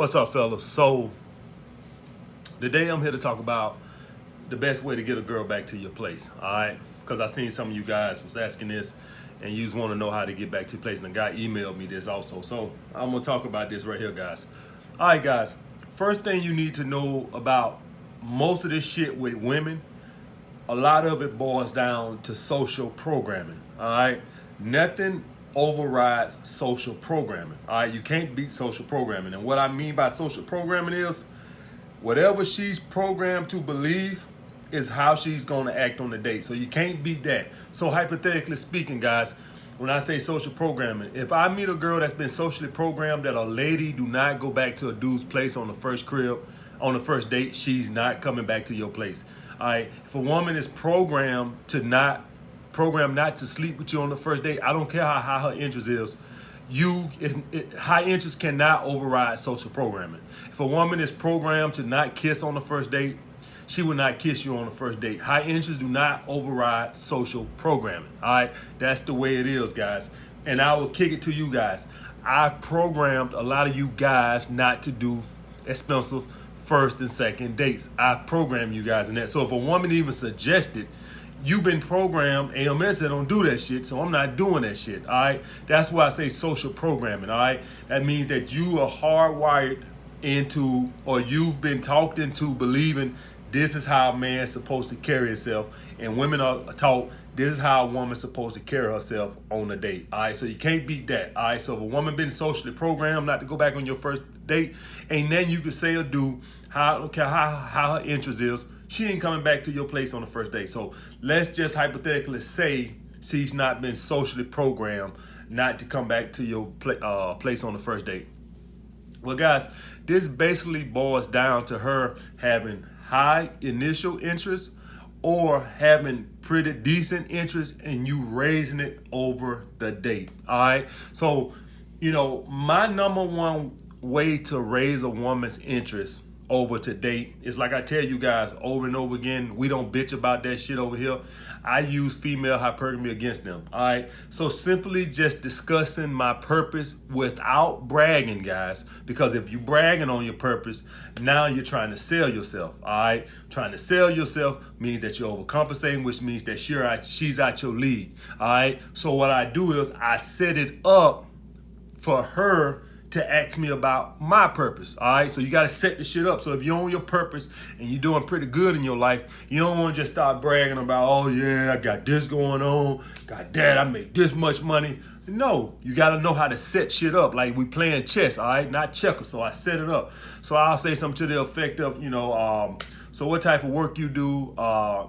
What's up, fellas? So today I'm here to talk about the best way to get a girl back to your place. All right, because I seen some of you guys was asking this, and you just want to know how to get back to your place. And the guy emailed me this also, so I'm gonna talk about this right here, guys. All right, guys. First thing you need to know about most of this shit with women, a lot of it boils down to social programming. All right, nothing overrides social programming. All right, you can't beat social programming. And what I mean by social programming is whatever she's programmed to believe is how she's going to act on the date. So you can't beat that. So hypothetically speaking, guys, when I say social programming, if I meet a girl that's been socially programmed that a lady do not go back to a dude's place on the first crib, on the first date, she's not coming back to your place. All right. If a woman is programmed not to sleep with you on the first date, I don't care how high her interest is. High interest cannot override social programming. If a woman is programmed to not kiss on the first date, she will not kiss you on the first date. High interest do not override social programming. All right, that's the way it is, guys. And I will kick it to you guys. I programmed a lot of you guys not to do expensive first and second dates. I programmed you guys in that. So if a woman even suggested, you've been programmed. AMS said don't do that shit, so I'm not doing that shit. All right, that's why I say social programming. All right, that means that you are hardwired into, or you've been talked into believing this is how a man's supposed to carry himself, and women are taught this is how a woman's supposed to carry herself on a date. All right, so you can't beat that. All right, so if a woman been socially programmed not to go back on your first date, ain't nothing you can say or do, how her interest is, she ain't coming back to your place on the first date. So let's just hypothetically say she's not been socially programmed not to come back to your place on the first date. Well, guys, this basically boils down to her having high initial interest or having pretty decent interest and you raising it over the date. All right. So, my number one way to raise a woman's interest over to date is, like I tell you guys over and over again, we don't bitch about that shit over here. I use female hypergamy against them. All right. So simply just discussing my purpose without bragging, guys, because if you bragging on your purpose, now you're trying to sell yourself. All right. Trying to sell yourself means that you're overcompensating, which means that she's out your league. All right. So what I do is I set it up for her to ask me about my purpose. All right, so you got to set the shit up. So if you're on your purpose and you're doing pretty good in your life, you don't want to just start bragging about, oh yeah, I got this going on, got that, I make this much money. No, you got to know how to set shit up. Like we playing chess, all right, not checkers. So I set it up. So I'll say something to the effect of, so what type of work you do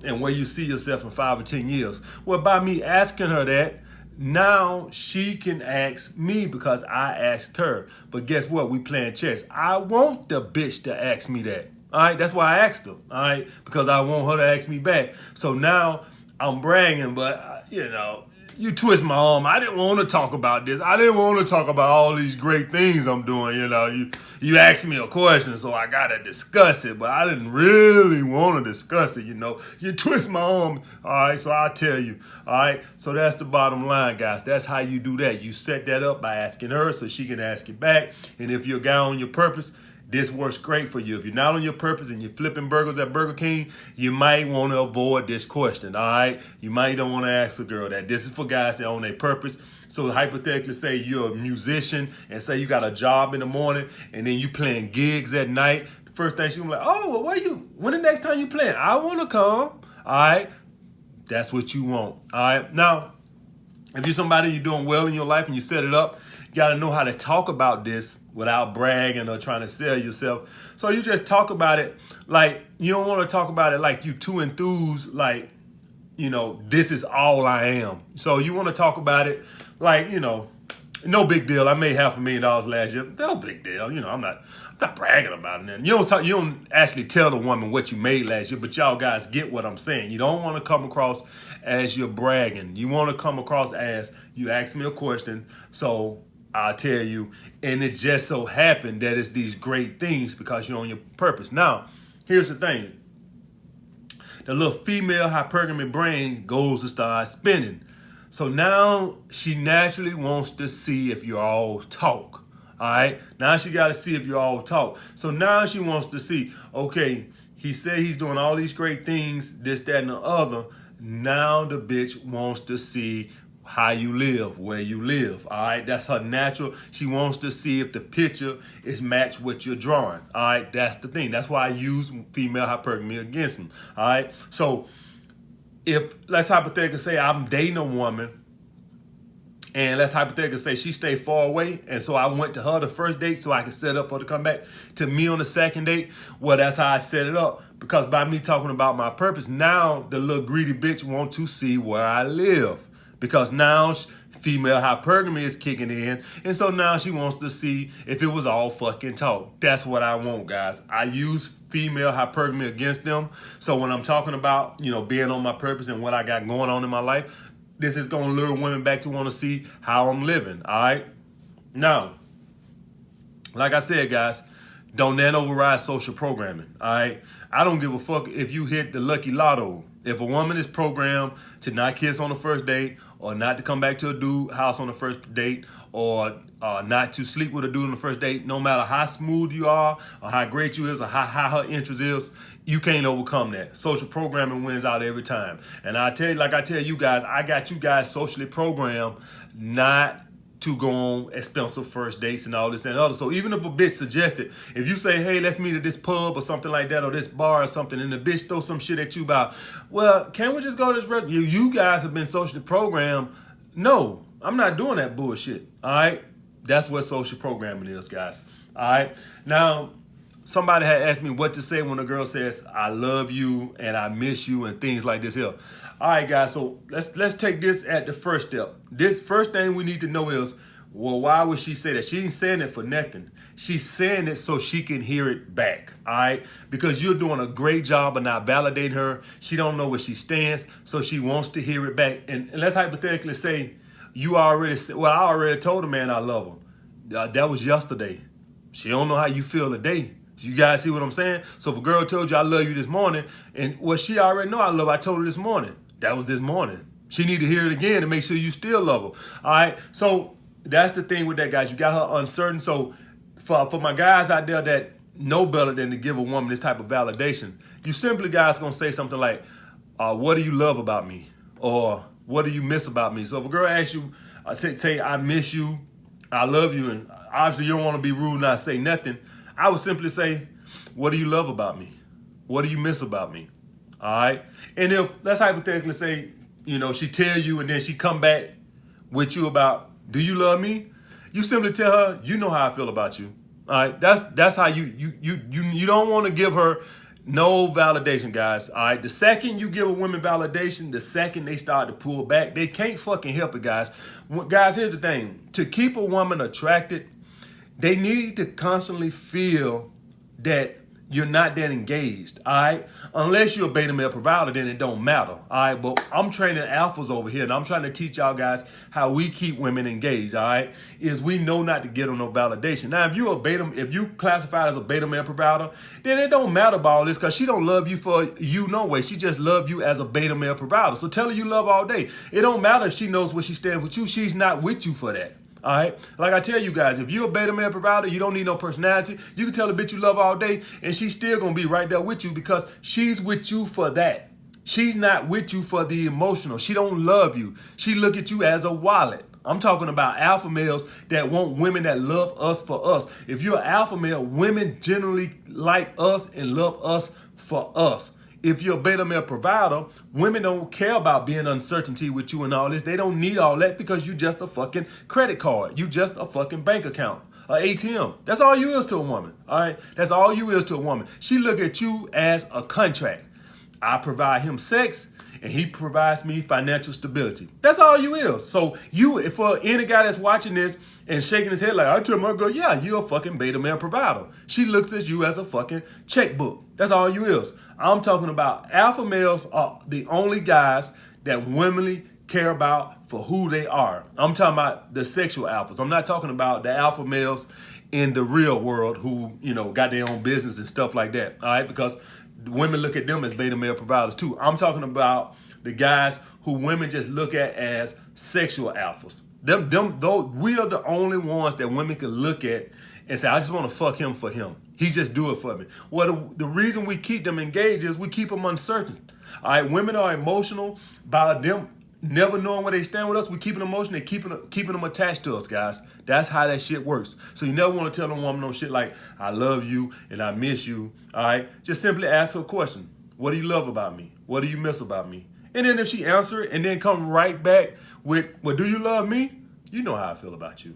and where you see yourself in 5 or 10 years. Well, by me asking her that, now she can ask me because I asked her. But guess what? We playing chess. I want the bitch to ask me that. All right, that's why I asked her. All right, because I want her to ask me back. So now I'm bragging, but you twist my arm. I didn't want to talk about this. I didn't want to talk about all these great things I'm doing. You asked me a question, so I gotta discuss it, but I didn't really want to discuss it. You twist my arm. All right, so I'll tell you. All right, so that's the bottom line, guys. That's how you do that. You set that up by asking her so she can ask it back. And if you're a guy on your purpose, this works great for you. If you're not on your purpose and you're flipping burgers at Burger King, you might want to avoid this question, all right? You might don't want to ask a girl that. This is for guys that are on their purpose. So hypothetically, say you're a musician and say you got a job in the morning and then you playing gigs at night. The first thing she's going to be like, oh, well, when the next time you playing? I want to come, all right? That's what you want, all right? Now, if you're somebody you're doing well in your life and you set it up, you got to know how to talk about this without bragging or trying to sell yourself. So you just talk about it like, you don't want to talk about it like you too enthused, like, this is all I am. So you want to talk about it like, no big deal. I made $500,000 last year. No big deal. I'm not bragging about it. You don't actually tell the woman what you made last year, but y'all guys get what I'm saying. You don't want to come across as you're bragging. You want to come across as you asked me a question, so I'll tell you, and it just so happened that it's these great things because you're on your purpose. Now, here's the thing. The little female hypergamy brain goes to start spinning. So now she naturally wants to see if you all talk. All right. Now she got to see if you all talk. So now she wants to see, okay, he said he's doing all these great things, this, that, and the other. Now the bitch wants to see how you live, where you live. All right. That's her natural. She wants to see if the picture is matched what you're drawing. All right. That's the thing. That's why I use female hypergamy against them. All right. So if, let's hypothetically say I'm dating a woman, and let's hypothetically say she stayed far away, and so I went to her the first date so I could set up for her to come back to me on the second date. Well, that's how I set it up, because by me talking about my purpose, now the little greedy bitch want to see where I live, because now female hypergamy is kicking in, and so now she wants to see if it was all fucking talk. That's what I want, guys. I use female hypergamy against them. So when I'm talking about, being on my purpose and what I got going on in my life, this is going to lure women back to want to see how I'm living, all right? Now, like I said, guys, don't then override social programming, all right? I don't give a fuck if you hit the lucky lotto. If a woman is programmed to not kiss on the first date, or not to come back to a dude house on the first date, or not to sleep with a dude on the first date, no matter how smooth you are, or how great you is, or how high her interest is, you can't overcome that. Social programming wins out every time. And I tell you, like I tell you guys, I got you guys socially programmed not to go on expensive first dates and all this and other. So even if a bitch suggested, if you say, hey, let's meet at this pub or something like that, or this bar or something, and the bitch throw some shit at you about, well, can we just go to this restaurant? You guys have been socially programmed. No, I'm not doing that bullshit. All right. That's what social programming is, guys. All right. Now, somebody had asked me what to say when a girl says, I love you and I miss you and things like this here. All right, guys, so let's take this at the first step. This first thing we need to know is, well, why would she say that? She ain't saying it for nothing. She's saying it so she can hear it back, all right? Because you're doing a great job of not validating her. She don't know where she stands, so she wants to hear it back. And let's hypothetically say you already said, well, I already told the man I love her. That was yesterday. She don't know how you feel today. You guys see what I'm saying? So if a girl told you I love you this morning, and well, she already know I love her, I told her this morning. That was this morning. She need to hear it again to make sure you still love her. All right. So that's the thing with that, guys. You got her uncertain. So for my guys out there that know better than to give a woman this type of validation, you simply guys gonna say something like, what do you love about me? Or what do you miss about me? So if a girl asks you, say I miss you, I love you, and obviously you don't want to be rude and not say nothing, I would simply say, what do you love about me? What do you miss about me? All right. And if, let's hypothetically say, she tell you and then she come back with you about, do you love me? You simply tell her, you know how I feel about you. All right. That's how you don't want to give her no validation, guys. All right. The second you give a woman validation, the second they start to pull back, they can't fucking help it, guys. Guys, here's the thing. To keep a woman attracted, they need to constantly feel that you're not that engaged, all right? Unless you're a beta male provider, then it don't matter, all right? But I'm training alphas over here, and I'm trying to teach y'all guys how we keep women engaged, all right? Is we know not to get on no validation. Now, if you classify as a beta male provider, then it don't matter about all this, because she don't love you for you no way. She just love you as a beta male provider. So tell her you love all day. It don't matter if she knows where she stands with you. She's not with you for that. All right. Like I tell you guys, if you're a beta male provider, you don't need no personality. You can tell a bitch you love all day, and she's still going to be right there with you because she's with you for that. She's not with you for the emotional. She don't love you. She look at you as a wallet. I'm talking about alpha males that want women that love us for us. If you're an alpha male, women generally like us and love us for us. If you're a beta male provider, women don't care about being uncertainty with you and all this. They don't need all that because you just a fucking credit card. You just a fucking bank account, an ATM. That's all you is to a woman, all right? That's all you is to a woman. She look at you as a contract. I provide him sex, and he provides me financial stability. That's all you is. So you, for any guy that's watching this and shaking his head like, I tell my girl, yeah, you're a fucking beta male provider. She looks at you as a fucking checkbook. That's all you is. I'm talking about alpha males are the only guys that women care about for who they are. I'm talking about the sexual alphas. I'm not talking about the alpha males in the real world who, got their own business and stuff like that. All right, because women look at them as beta male providers too. I'm talking about the guys who women just look at as sexual alphas. Though we are the only ones that women can look at and say, I just want to fuck him for him. He just do it for me. Well, the reason we keep them engaged is we keep them uncertain. All right, women are emotional by them never knowing where they stand with us. We keep them emotional, keeping them attached to us, guys. That's how that shit works. So you never want to tell a woman no shit like, I love you and I miss you. All right, just simply ask her a question. What do you love about me? What do you miss about me? And then if she answer it and then come right back with, well, do you love me? You know how I feel about you.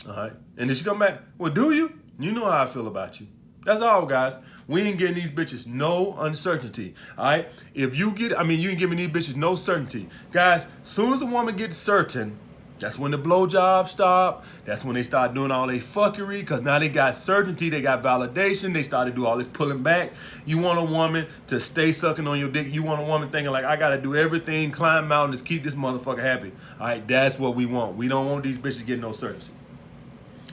All right. And then she come back, well, do you? You know how I feel about you. That's all, guys. We ain't getting these bitches no uncertainty. All right. If you get, you ain't giving these bitches no certainty. Guys, soon as a woman gets certain, that's when the blowjobs stop. That's when they start doing all their fuckery, because now they got certainty, they got validation. They started to do all this pulling back. You want a woman to stay sucking on your dick. You want a woman thinking like, I got to do everything, climb mountains, keep this motherfucker happy. All right, that's what we want. We don't want these bitches getting no certainty.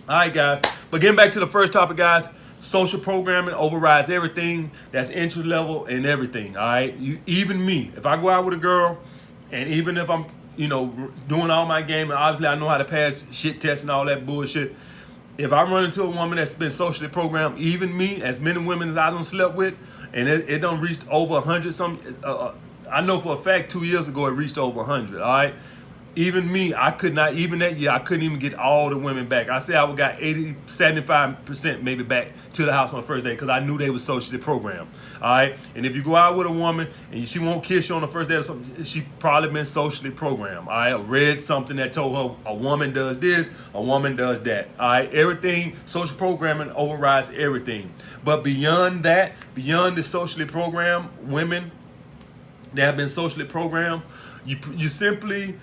All right, guys. But getting back to the first topic, guys, social programming overrides everything. That's entry level and everything. All right, even me, if I go out with a girl, and even if I'm doing all my game, and obviously I know how to pass shit tests and all that bullshit. If I run into a woman that's been socially programmed, even me, as many women as I done slept with, and it done reached over 100 I know for a fact 2 years ago it reached over 100, all right? Even me, I could not, even that year, I couldn't even get all the women back. I say I got 80, 75% maybe back to the house on the first day because I knew they was socially programmed. All right? And if you go out with a woman and she won't kiss you on the first day or something, she probably been socially programmed. All right? I read something that told her a woman does this, a woman does that. All right? Everything, social programming overrides everything. But beyond that, beyond the socially programmed women that have been socially programmed, you simply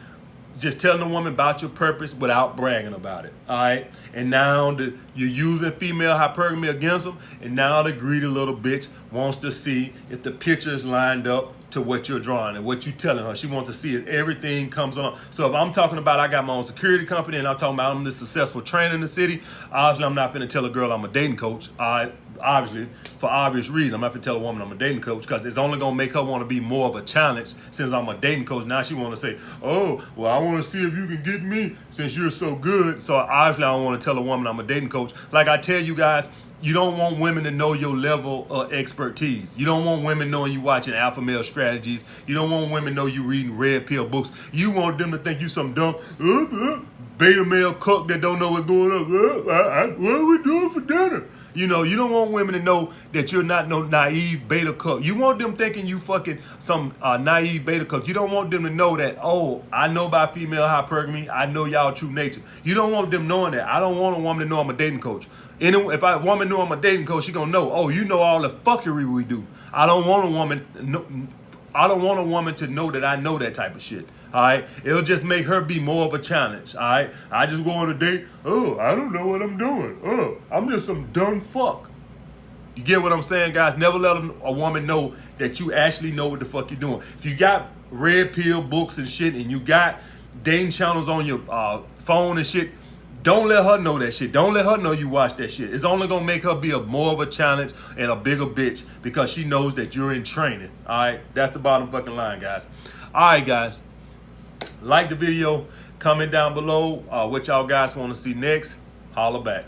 just telling a woman about your purpose without bragging about it, all right? And now you're using female hypergamy against them, and now the greedy little bitch wants to see if the picture is lined up to what you're drawing and what you're telling her. She wants to see if everything comes on. So if I'm talking about I got my own security company and I'm talking about I'm the successful trainer in the city, obviously I'm not going to tell a girl I'm a dating coach. Obviously, for obvious reasons, I'm not going to tell a woman I'm a dating coach because it's only going to make her want to be more of a challenge since I'm a dating coach. Now she want to say, oh, well, I want to see if you can get me since you're so good. So obviously I don't want to tell a woman I'm a dating coach. Like I tell you guys, you don't want women to know your level of expertise. You don't want women knowing you watching alpha male strategies. You don't want women know you reading red pill books. You want them to think you some dumb beta male cook that don't know what's going on. What are we doing for dinner? You don't want women to know that you're not no naive beta cook. You want them thinking you fucking some naive beta cook. You don't want them to know that, oh, I know about female hypergamy. I know y'all true nature. You don't want them knowing that. I don't want a woman to know I'm a dating coach. If a woman knew I'm a dating coach, she gonna know, oh, you know all the fuckery we do. I don't want a woman to know that I know that type of shit. All right, it'll just make her be more of a challenge. All right, I just go on a date. Oh, I don't know what I'm doing. Oh, I'm just some dumb fuck. You get what I'm saying, guys? Never let a woman know that you actually know what the fuck you're doing. If you got red pill books and shit, and you got dating channels on your phone and shit, don't let her know that shit. Don't let her know you watch that shit. It's only gonna make her be more of a challenge and a bigger bitch because she knows that you're in training. All right, that's the bottom fucking line, guys. All right, guys. Like the video, comment down below what y'all guys want to see next. Holla back.